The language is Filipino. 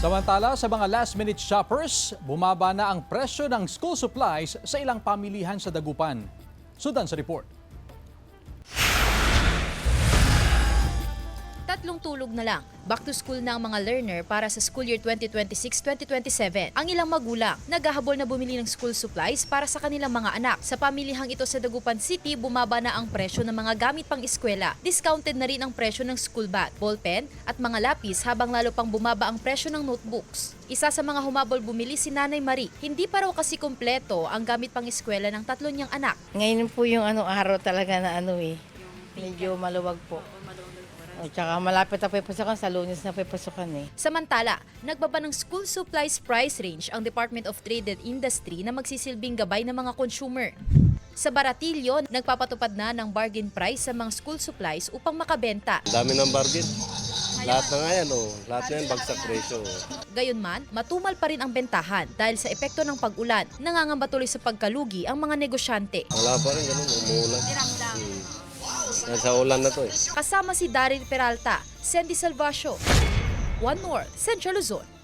Samantala, sa mga last-minute shoppers, bumaba na ang presyo ng school supplies sa ilang pamilihan sa Dagupan. Sundan sa report. Tatlong tulog na lang. Back to school na ang mga learner para sa school year 2026-2027. Ang ilang magulang, naghahabol na bumili ng school supplies para sa kanilang mga anak. Sa pamilihang ito sa Dagupan City, bumaba na ang presyo ng mga gamit pang eskwela. Discounted na rin ang presyo ng school bag, ballpen at mga lapis habang lalo pang bumaba ang presyo ng notebooks. Isa sa mga humabol bumili si Nanay Marie. Hindi pa raw kasi kumpleto ang gamit pang eskwela ng tatlo niyang anak. Ngayon po yung araw talaga na medyo maluwag po. At saka malapit na po yung pasukan, sa Lunes na po yung pasukan eh. Samantala, nagbaba ng school supplies price range ang Department of Trade and Industry na magsisilbing gabay ng mga consumer. Sa Baratillo, nagpapatupad na ng bargain price sa mga school supplies upang makabenta. Dami ng bargain. Lahat na nga yan, lahat na yan bagsak presyo. Gayunman, matumal pa rin ang bentahan dahil sa epekto ng pag-ulan, nangangamba tuloy sa pagkalugi ang mga negosyante. Wala pa rin, ganun, umuulan. Sa ulan na to eh. Kasama si Daryl Peralta, Sandy Salvacio, One North, Central Luzon.